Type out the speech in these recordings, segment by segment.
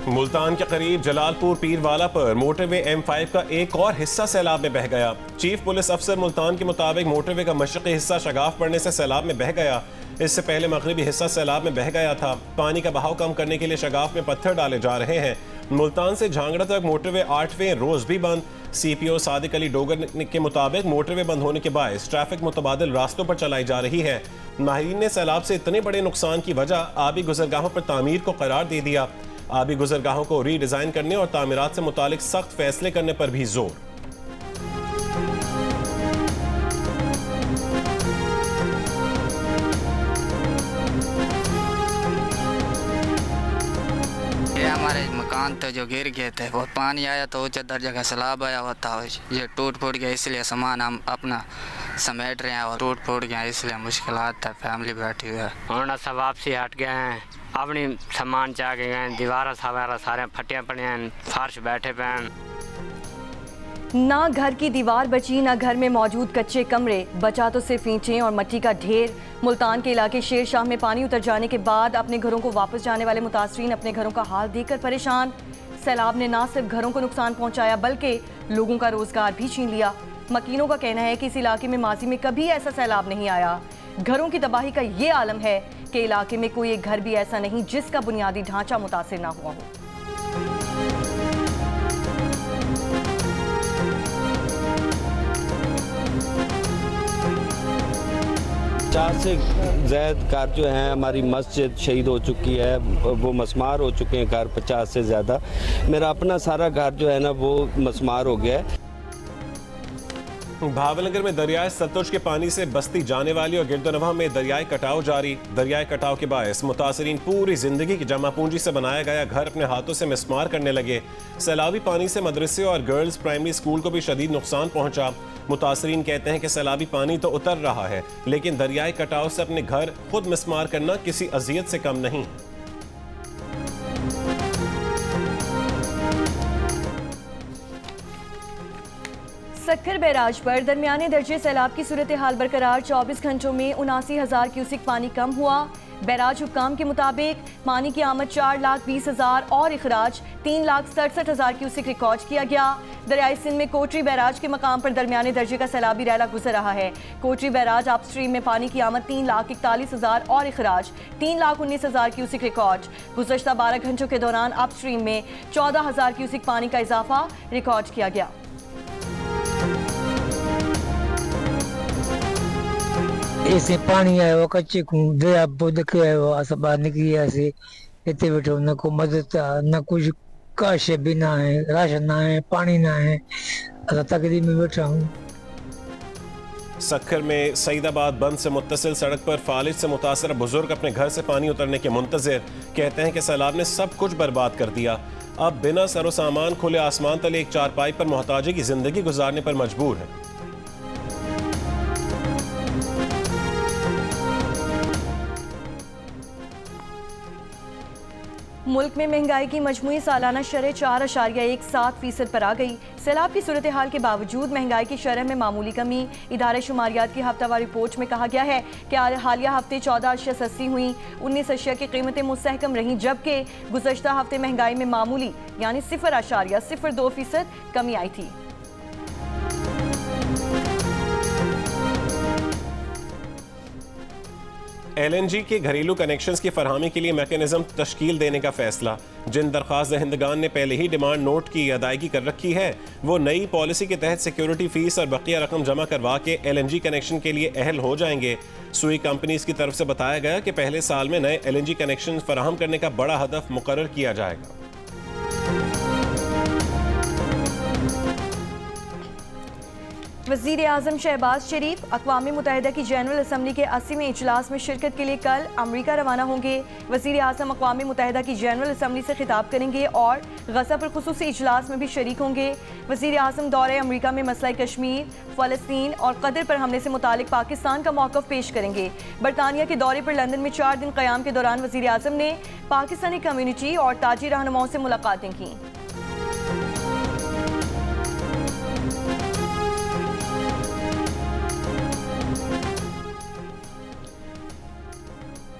मुल्तान के करीब जलालपुर पीरवाला पर मोटरवे M5 का एक और हिस्सा सैलाब में बह गया। चीफ पुलिस अफसर मुल्तान के मुताबिक मोटरवे का मशरक़ी हिस्सा शगाफ पड़ने से सैलाब में बह गया। इससे पहले मगरबी हिस्सा सैलाब में बह गया था। पानी का बहाव कम करने के लिए शगाफ में पत्थर डाले जा रहे हैं। मुल्तान से झांगड़ा तक मोटरवे 8वें रोज भी बंद। CPO सादिक अली डोगर के मुताबिक मोटरवे बंद होने के बायस ट्रैफिक मुतबादिल रास्तों पर चलाई जा रही है। माहिरीन ने सैलाब से इतने बड़े नुकसान की वजह आबी गुजरगाहों पर तामीर को करार दे दिया। आबी गुजरगाहों को रीडिज़ाइन करने और तामीरात से मुतालिक सख्त फैसले करने पर भी जोर। हमारे मकान तो जो गिर गए थे, बहुत पानी आया तो ऊंचे दर्जे का सैलाब आया हुआ था, ये टूट फूट गया, इसलिए सामान हम अपना समेट रहे हैं और टूट फूट गया, इसलिए मुश्किलात है, फैमिली बैठी हुई है। हम सब वापसी हट गए हैं, अपनी सामान चाह के गए, दीवार सवारा सारे फटिया पड़े हैं, फर्श बैठे पे हैं। ना घर की दीवार बची, ना घर में मौजूद कच्चे कमरे, बचा तो सिर्फ ईंटें और मिट्टी का ढेर। मुल्तान के इलाके शेर शाह में पानी उतर जाने के बाद अपने घरों को वापस जाने वाले मुतासरीन अपने घरों का हाल देखकर परेशान। सैलाब ने ना सिर्फ घरों को नुकसान पहुंचाया बल्कि लोगों का रोजगार भी छीन लिया। मकीनों का कहना है कि इस इलाके में माजी में कभी ऐसा सैलाब नहीं आया। घरों की तबाही का ये आलम है कि इलाके में कोई एक घर भी ऐसा नहीं जिसका बुनियादी ढांचा मुतासिर ना हुआ हो। पचास से ज़्यादा घर जो हैं, हमारी मस्जिद शहीद हो चुकी है, वो मसमार हो चुके हैं घर 50 से ज़्यादा। मेरा अपना सारा घर जो है ना वो मसमार हो गया है। भावनगर में दरियाए सतलुज के पानी से बस्ती जाने वाली और गिरदोनवा में दरियाई कटाव जारी। दरियाई कटाव के बायस मुतासरीन पूरी जिंदगी की जमा पूंजी से बनाया गया घर अपने हाथों से मिसमार करने लगे। सैलाबी पानी से मदरसे और गर्ल्स प्राइमरी स्कूल को भी शदीद नुकसान पहुंचा। मुतासरीन कहते हैं कि सैलाबी पानी तो उतर रहा है, लेकिन दरियाई कटाव से अपने घर खुद मिसमार करना किसी अजियत से कम नहीं। सक्खर बैराज पर दरमियाने दर्जे सैलाब की सूरत हाल बरकरार। 24 घंटों में 79,000 क्यूसिक पानी कम हुआ। बैराज हुक्काम के मुताबिक पानी की आमद 4,20,000 और इखराज 3,67,000 क्यूसिक रिकॉर्ड किया गया। दरियाई सिंध में कोटरी बैराज के मकाम पर दरमियाने दर्जे का सैलाबी रैला गुजर रहा है। कोटरी बैराज अपस्ट्रीम में पानी की आमद 3,41,000 और इखराज 3,19,000 क्यूसिक रिकॉर्ड। गुज़श्ता 12 घंटों के दौरान अपस्ट्रीम में 14,000 क्यूसिक पानी का इजाफा रिकॉर्ड किया गया। ऐसे पानी आयो कच्चे को दरिया बुध के आयो सब बाहर निकली ऐसे इतने बैठो न को मदद न कुछ काश भी ना है, राशन ना है, पानी ना है, तकलीफ में बैठा हूँ। सक्खर में सईदाबाद बंद से मुत्तसिल सड़क पर फालिज से मुतासर बुजुर्ग अपने घर से पानी उतरने के मुंतजिर। कहते हैं कि सैलाब ने सब कुछ बर्बाद कर दिया। अब बिना सरो सामान खुले आसमान तले एक चारपाई पर मोहताजी की जिंदगी गुजारने पर मजबूर है। मुल्क में महंगाई की मजमूई सालाना शरह 4.17% पर आ गई। सैलाब की सूरत हाल के बावजूद महंगाई की शरह में मामूली कमी। इदारे शुमारियात की हफ्तावार रिपोर्ट में कहा गया है कि हालिया हफ्ते 14 अशिया सस्ती हुई, 19 अशिया की कीमतें मुस्तहकम रहीं, जबकि गुज़श्ता हफ्ते महंगाई में मामूली यानी 0.02% कमी आई थी। LNG के घरेलू कनेक्शंस की फरहमी के लिए मैकेनिज्म तश्कील देने का फैसला। जिन दरख्वास्त दहिंदगान ने पहले ही डिमांड नोट की अदायगी कर रखी है, वो नई पॉलिसी के तहत सिक्योरिटी फीस और बकिया रकम जमा करवा के LNG कनेक्शन के लिए अहल हो जाएंगे। सुई कंपनीज की तरफ से बताया गया कि पहले साल में नए LNG कनेक्शन फराहम करने का बड़ा हदफ मुकर्रर किया जाएगा। वज़ीर आज़म शहबाज शरीफ अक़वाम मुत्तहिदा की जनरल असम्बली के 80वें इजलास में शिरकत के लिए कल अमरीका रवाना होंगे। वज़ीर आज़म अक़वाम मुत्तहिदा की जनरल असम्बली से खिताब करेंगे और गज़ा पर खुसूसी इजलास में भी शरीक होंगे। वज़ीर आज़म दौरे अमरीका में मसला कश्मीर, फ़लस्तीन और कतर पर हमले से मुतालिक पाकिस्तान का मौक़िफ़ पेश करेंगे। बरतानिया के दौरे पर लंदन में 4 दिन क़याम के दौरान वज़ीर आज़म ने पाकिस्तानी कम्यूनिटी और ताजी रहनुमाओं से मुलाकातें की।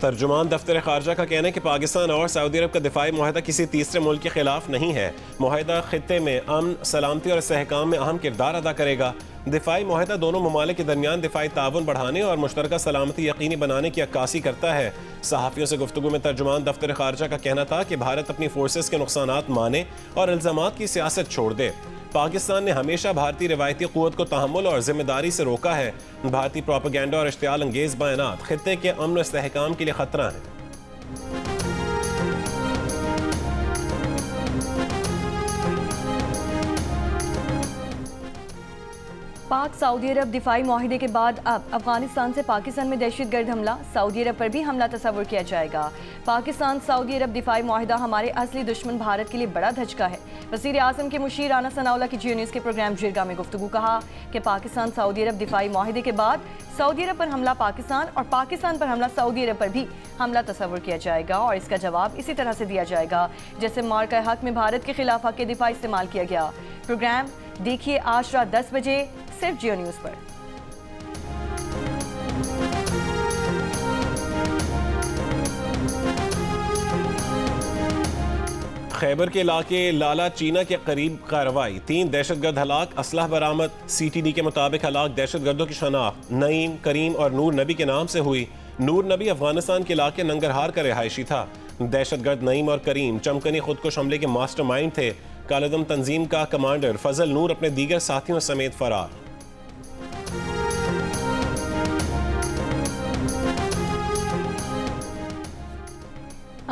तर्जुमान दफ्तर खारजा का कहना है कि पाकिस्तान और सऊदी अरब का दिफाई मुआहदा किसी तीसरे मुल्क के खिलाफ नहीं है। मुआहदा खित्ते में अमन, सलामती और इस्तेहकाम में अहम किरदार अदा करेगा। दिफाई मुआहदा दोनों ममालिक के दरमियान दिफाई ताउन बढ़ाने और मुश्तरका सलामती यकीनी बनाने की अक्कासी करता है। सहाफ़ियों से गुफ्तगू में तर्जुमान दफ्तर खारजा का कहना था कि भारत अपनी फोर्सेस के नुकसानात माने और इल्ज़ामात की सियासत छोड़ दे। पाकिस्तान ने हमेशा भारतीय रिवायती क़ुव्वत को तहम्मुल और जिम्मेदारी से रोका है। भारतीय प्रोपेगेंडा और इश्तियाल अंगेज़ बयानात खित्ते के अमन और इस्तेहकाम के लिए खतरा है। पाक सऊदी अरब दिफाई मुआहिदे के बाद अब अफगानिस्तान से पाकिस्तान में दहशतगर्द हमला, सऊदी अरब पर भी हमला तस्वुर किया जाएगा। पाकिस्तान सऊदी अरब दिफाई मुआहिदा हमारे असली दुश्मन भारत के लिए बड़ा धचका है। वज़ीर आज़म के मुशीर राना सनाउल्लाह की जियो न्यूज़ के प्रोग्राम जिरगा में गुफ्तगू कहा कि पाकिस्तान सऊदी अरब दिफाई मुआहिदे के बाद सऊदी अरब पर हमला पाकिस्तान और पाकिस्तान पर हमला सऊदी अरब पर भी हमला तस्वुर किया जाएगा और इसका जवाब इसी तरह से दिया जाएगा जैसे मार्का हक में भारत के खिलाफ हक दिफा इस्तेमाल किया गया। प्रोग्राम देखिए आज रात 10 बजे सिर्फ जियो न्यूज़ पर। खैबर के इलाके लाला चीना के करीब कार्रवाई, 3 दहशतगर्द हलाक, असलह बरामद। CTD के मुताबिक हलाक दहशतगर्दों की शनाख्त नईम, करीम और नूर नबी के नाम से हुई। नूर नबी अफगानिस्तान के इलाके नंगरहार का रिहायशी था। दहशतगर्द नईम और करीम चमकनी खुदकुश हमले के मास्टरमाइंड थे। कालदम तंजीम का कमांडर फजल नूर अपने दीगर साथियों समेत फरार।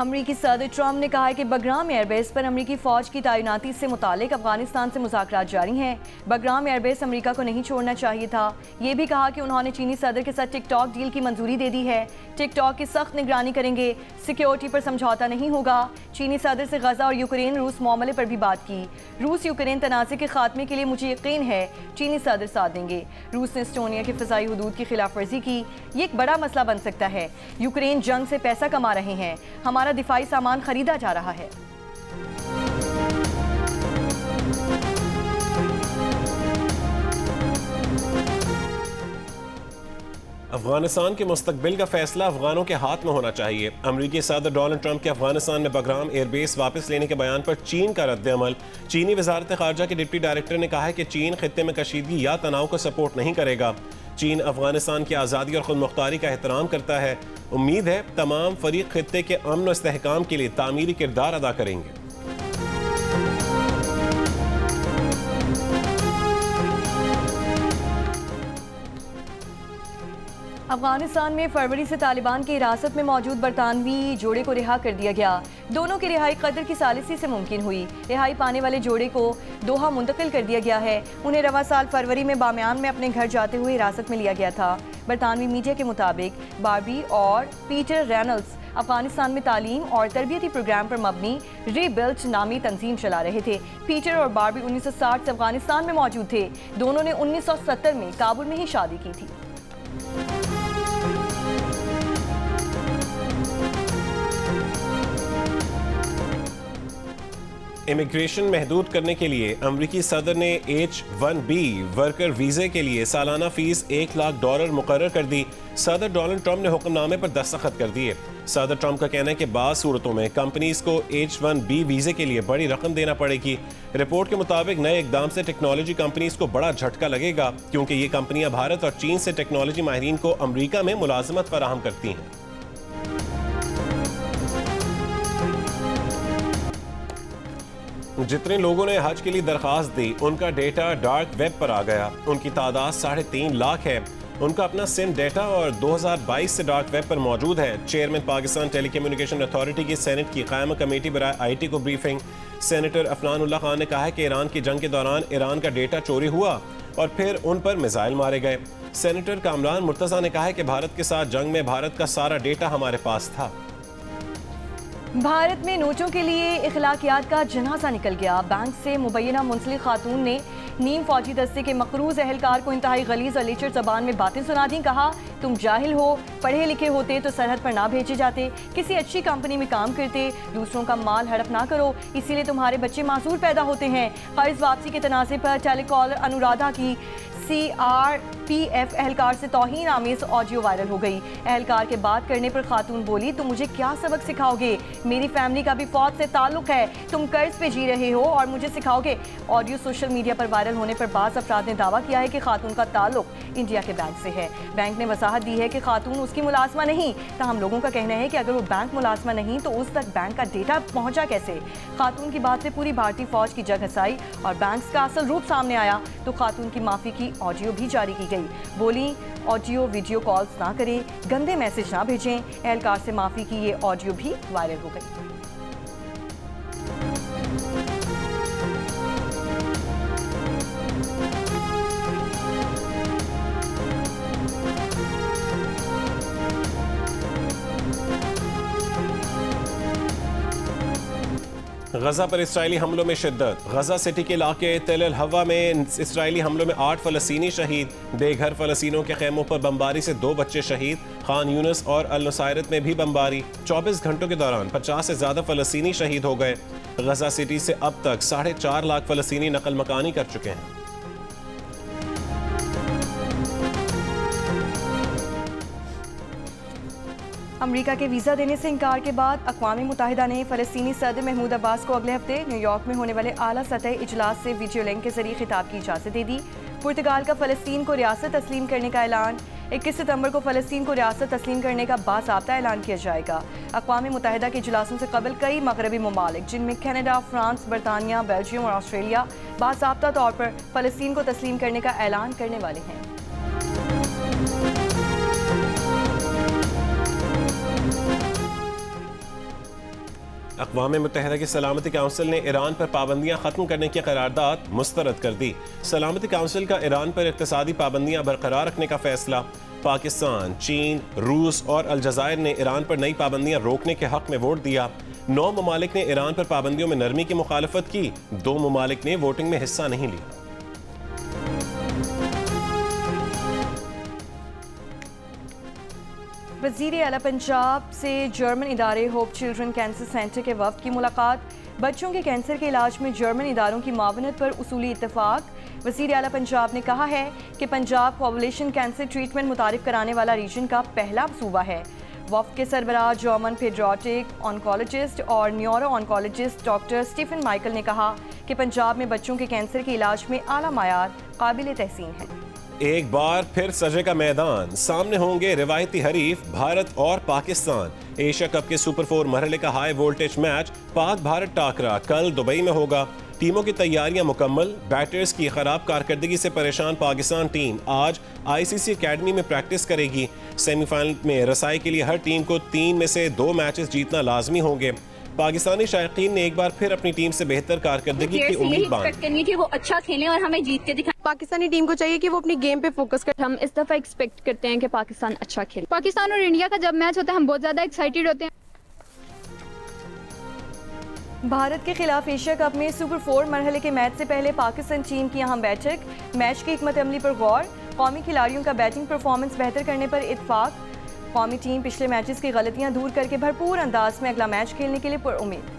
अमरीकी सदर ट्रंप ने कहा है कि बगराम एयरबेस पर अमरीकी फौज की तैनाती से मुतालिक अफगानिस्तान से मुज़ाकरात जारी हैं। बगराम एयरबेस अमरीका को नहीं छोड़ना चाहिए था। ये भी कहा कि उन्होंने चीनी सदर के साथ टिकटॉक डील की मंजूरी दे दी है। टिकटॉक की सख्त निगरानी करेंगे, सिक्योरिटी पर समझौता नहीं होगा। चीनी सदर से गजा और यूक्रेन रूस मामले पर भी बात की। रूस यूक्रेन तनाज़े के खात्मे के लिए मुझे यकीन है चीनी सदर साथ देंगे। रूस ने एस्टोनिया की फ़िज़ाई हदूद की खिलाफ वर्जी की। ये एक बड़ा मसला बन सकता है। यूक्रेन जंग से पैसा कमा रहे हैं, हमारा दिफाई सामान खरीदा जा रहा है। अफगानिस्तान के मुस्तकबिल का फैसला अफगानों के हाथ में होना चाहिए। अमरीकी सदर डोनाल्ड ट्रंप के अफगानिस्तान में बगराम एयरबेस वापस लेने के बयान पर चीन का रद्द-ए-अमल। चीनी वजारत खारजा के डिप्टी डायरेक्टर ने कहा है कि चीन खित्ते में कशीदगी या तनाव को सपोर्ट नहीं करेगा। चीन अफगानिस्तान की आज़ादी और खुद मुख्तारी का एहतराम करता है। उम्मीद है तमाम फरीक खित्ते के अमन और इस्तेहकाम के लिए तामीरी किरदार अदा करेंगे। अफगानिस्तान में फरवरी से तालिबान की हिरासत में मौजूद बरतानवी जोड़े को रिहा कर दिया गया। दोनों की रिहाई कतर की सालिसी से मुमकिन हुई। रिहाई पाने वाले जोड़े को दोहा मुंतकिल कर दिया गया है। उन्हें रवा साल फरवरी में बामियान में अपने घर जाते हुए हिरासत में लिया गया था। बरतानवी मीडिया के मुताबिक बार्बी और पीटर रेनल्ड्स अफगानिस्तान में तालीम और तरबियती प्रोग्राम पर मबनी रीबिल्ट नामी तंजीम चला रहे थे। पीटर और बार्बी 1960 से अफगानिस्तान में मौजूद थे। दोनों ने 1970 में काबुल में ही शादी की थी। इमिग्रेशन महदूद करने के लिए अमरीकी सदर ने H-1B वर्कर वीज़े के लिए सालाना फीस $1 लाख मुकर्रर कर दी। सदर डोनाल्ड ट्रंप ने हुक्मनामे पर दस्तखत कर दिए। सदर ट्रंप का कहना है कि बाज़ सूरतों में कंपनीज को H-1B वीज़े के लिए बड़ी रकम देना पड़ेगी। रिपोर्ट के मुताबिक नए इकदाम से टेक्नोलॉजी कंपनीज को बड़ा झटका लगेगा, क्योंकि ये कंपनियां भारत और चीन से टेक्नोलॉजी माहिरीन को अमरीका में मुलाजमत फराहम करती हैं। जितने लोगों ने हज के लिए दरखास्त दी उनका डेटा डार्क वेब पर आ गया। उनकी तादाद 3.5 लाख है। उनका अपना सिम डेटा और 2022 से डार्क वेब पर मौजूद है। चेयरमैन पाकिस्तान टेलीकम्युनिकेशन अथॉरिटी की सेनेट की कायम कमेटी बराए IT को ब्रीफिंग। सेनेटर अफनानुल्लाह खान ने कहा है कि ईरान की जंग के दौरान ईरान का डेटा चोरी हुआ और फिर उन पर मिसाइल मारे गए। सेनेटर कामरान मुर्तज़ा ने कहा है कि भारत के साथ जंग में भारत का सारा डेटा हमारे पास था। भारत में नोटों के लिए इखलाकियात का जनाजा निकल गया। बैंक से मुबैना मुंसलिक खातून ने नीम फौजी दस्ते के मकरूज अहलकार को इंतहाई गलीज और लीचर ज़बान में बातें सुना दी। कहा, तुम जाहिल हो, पढ़े लिखे होते तो सरहद पर ना भेजे जाते, किसी अच्छी कंपनी में काम करते, दूसरों का माल हड़प ना करो, इसीलिए तुम्हारे बच्चे मासूर पैदा होते हैं। कर्ज वापसी के तनाज़े पर टेलीकॉलर अनुराधा की सीआरपीएफ एहलकार से तौहीन आमेज ऑडियो वायरल हो गई। एहलकार के बात करने पर खातून बोली, तुम मुझे क्या सबक सिखाओगे? मेरी फैमिली का भी फौज से ताल्लुक है, तुम कर्ज पे जी रहे हो और मुझे सिखाओगे? ऑडियो सोशल मीडिया पर वायरल होने पर बाज़ अफराद ने दावा किया है कि खातून का ताल्लुक इंडिया के बैंक से है। बैंक ने वजाहत दी है कि खातून उसकी मुलाजमा नहीं। ताहम लोगों का कहना है कि अगर वो बैंक मुलाजमा नहीं तो उस तक बैंक का डेटा पहुंचा कैसे? खातून की बात से पूरी भारतीय फौज की जग हसाई और बैंक का असल रूप सामने आया तो खातून की माफी की ऑडियो भी जारी की गई। बोली, ऑडियो वीडियो कॉल्स ना करें, गंदे मैसेज ना भेजें। एहलकार से माफी की ये ऑडियो भी वायरल हो गई। गजा पर इसराइली हमलों में शिद्दत। गजा सिटी के इलाके तेल अल हवा में इसराइली हमलों में 8 फलस्तीनी शहीद। बेघर फलस्तीनों के खेमों पर बमबारी से 2 बच्चे शहीद। खान यूनिस और अल नुसैरत में भी बमबारी। 24 घंटों के दौरान 50 से ज्यादा फलस्तीनी शहीद हो गए। गजा सिटी से अब तक 4.5 लाख फलस्तीनी नकल मकानी कर चुके हैं। अमेरिका के वीज़ा देने से इनकार के बाद अक़वाम मुत्तहिदा ने फ़लस्तीनी सदर महमूद अब्बास को अगले हफ्ते न्यूयॉर्क में होने वाले आला सतह इजलास से वीडियो लिंक के जरिए खिताब की इजाज़त दे दी। पुर्तगाल का फ़लस्तीन को रियासत तस्लीम करने का ऐलान। 21 सितंबर को फ़लस्तीन को रियासत तस्लीम करने का बाज़ाब्ता ऐलान किया जाएगा। अक़वाम मुत्तहिदा के इजलासों से कबल कई मगरबी ममालिक जिनमें कनाडा, फ्रांस, बरतानिया, बेल्जियम और ऑस्ट्रेलिया बाज़ाब्ता तौर पर फ़लस्तीन को तस्लीम करने का ऐलान करने वाले हैं। अक़वाम मुत्तहिदा की सलामती काउंसिल ने ईरान पर पाबंदियां खत्म करने की करारदाद मुस्तरद कर दी। सलामती काउंसिल का ईरान पर इक़्तिसादी पाबंदियां बरकरार रखने का फैसला। पाकिस्तान, चीन, रूस और अलजायर ने ईरान पर नई पाबंदियां रोकने के हक में वोट दिया। 9 ममालिक ने ईरान पर पाबंदियों में नरमी की मुखालफत की। 2 ममालिक ने वोटिंग में हिस्सा नहीं लिया। वज़ीर आला पंजाब से जर्मन इदारे होप चिल्ड्रन कैंसर सेंटर के वफ़द की मुलाकात। बच्चों के कैंसर के इलाज में जर्मन इदारों की मावनत पर उसूली इत्तफाक। वज़ीर आला पंजाब ने कहा है कि पंजाब पॉपुलेशन कैंसर ट्रीटमेंट मुतारिफ कराने वाला रीजन का पहला सूबा है। वफ़द के सरबराह जर्मन पेडियाट्रिक ऑन्कोलॉजिस्ट और neuro oncologist doctor Stephen Michael ने कहा कि पंजाब में बच्चों के कैंसर के इलाज में आला मायार काबिल तहसीन है। एक बार फिर सजेगा मैदान, सामने होंगे रिवायती हरीफ भारत और पाकिस्तान। एशिया कप के सुपर 4 मरहले का high voltage match Pak Bharat टाकरा कल दुबई में होगा। टीमों की तैयारियां मुकम्मल। बैटर्स की खराब कारकर्दगी से परेशान पाकिस्तान टीम आज आईसीसी अकेडमी में प्रैक्टिस करेगी। सेमीफाइनल में रसाई के लिए हर टीम को 3 में से 2 मैचेस जीतना लाजमी होंगे। पाकिस्तानी शायकीन ने एक बार फिर अपनी टीम से बेहतर कारकर्दगी की उम्मीद बांधी कि वो अच्छा खेलें और हमें जीत के दिखाएं। पाकिस्तानी टीम को चाहिए कि वो अपनी गेम पे फोकस करे। हम इस दफा एक्सपेक्ट करते हैं कि पाकिस्तान अच्छा खेले। पाकिस्तान और इंडिया का जब मैच होता है हम बहुत ज्यादा एक्साइटेड होते हैं। भारत के खिलाफ एशिया कप में सुपर 4 मरहले के मैच से पहले पाकिस्तान टीम की अहम बैठक। मैच की हिकमत अमली पर गौर। कौमी खिलाड़ियों का बैटिंग परफॉर्मेंस बेहतर करने पर इत्तफाक। कौमी टीम पिछले मैचेस की गलतियां दूर करके भरपूर अंदाज में अगला मैच खेलने के लिए पुरुम्मीद।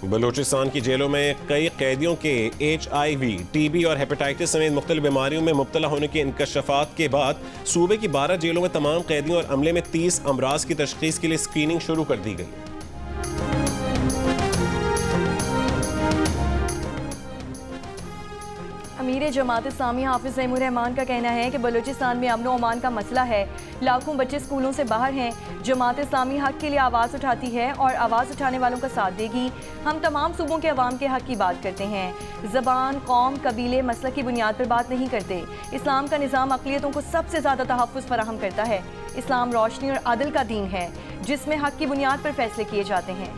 बलूचिस्तान की जेलों में कई कैदियों के HIV, TB और हेपेटाइटिस समेत मुख्तलिफ बीमारियों में मुब्तला होने के इंकशाफात के बाद सूबे की 12 जेलों में तमाम कैदियों और अमले में 30 अमराज की तशखीस के लिए स्क्रीनिंग शुरू कर दी गई। अमीर जमात इस्लामी हाफिज तैमूर रहमान का कहना है कि बलूचिस्तान में अमन व अमान का मसला है। लाखों बच्चे स्कूलों से बाहर हैं। जमात इस्लामी हक के लिए आवाज़ उठाती है और आवाज़ उठाने वालों का साथ देगी। हम तमाम सूबों के अवाम के हक की बात करते हैं। ज़बान, कौम, कबीले, मसलक की बुनियाद पर बात नहीं करते। इस्लाम का निज़ाम अक़लियतों को सबसे ज़्यादा तहफ़्फ़ुज़ फराहम करता है। इस्लाम रोशनी और अदल का दीन है जिसमें हक की बुनियाद पर फैसले किए जाते हैं।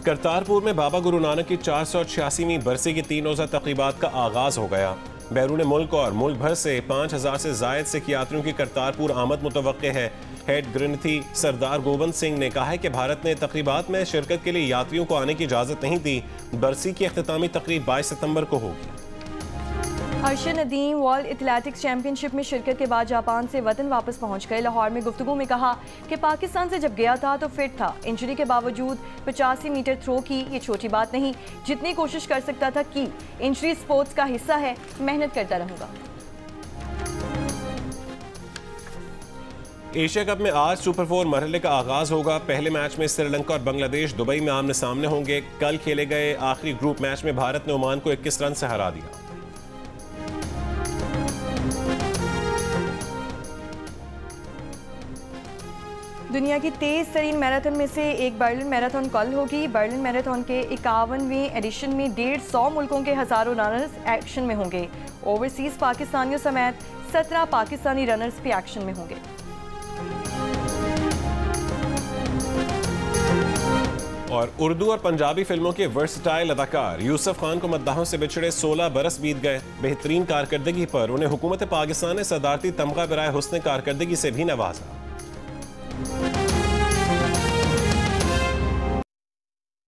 करतारपुर में बाबा गुरु नानक की 486वीं बरसी की 3 रोज़ा तक़रीबात का आगाज़ हो गया। बैरून मुल्क और मुल्क भर से 5000 से ज़ायद सिख यात्रियों की करतारपुर आमद मुतवक्के है। हेड ग्रंथी सरदार गोविंद सिंह ने कहा है कि भारत ने तक़रीबात में शिरकत के लिए यात्रियों को आने की इजाज़त नहीं दी। बरसी की इख्तितामी तक़रीब 22 सितंबर को होगी। Arshad Nadeem world athletics championship में शिरकत के बाद जापान से वतन वापस पहुंच गए। लाहौर में गुफ्तगू में कहा कि पाकिस्तान से जब गया था तो फिट था, इंजरी के बावजूद 85 मीटर थ्रो की, ये छोटी बात नहीं, जितनी कोशिश कर सकता था की। इंजरी स्पोर्ट्स का हिस्सा है, मेहनत करता रहूंगा। एशिया कप में आज सुपर 4 मरहले का आगाज होगा। पहले मैच में श्रीलंका और बांग्लादेश दुबई में आमने सामने होंगे। कल खेले गए आखिरी ग्रुप मैच में भारत ने ओमान को 21 रन से हरा दिया। दुनिया की तेज तरीन मैराथन में से एक बर्लिन मैराथन कल होगी। बर्लिन मैराथन के 51वें एडिशन में 150 मुल्कों के हजारों रनर्स एक्शन में होंगे। ओवरसीज पाकिस्तानियों समेत 17 पाकिस्तानी रनर्स भी एक्शन में होंगे। और उर्दू और पंजाबी फिल्मों के वर्सटाइल अदाकार यूसुफ खान को मद्दाहों से बिछड़े 16 बरस बीत गए। बेहतरीन कारकर्दगी पर उन्हें हुकूमत पाकिस्तान ने सदारती तमगा बराए हुस्न कारकर्दगी से भी नवाजा।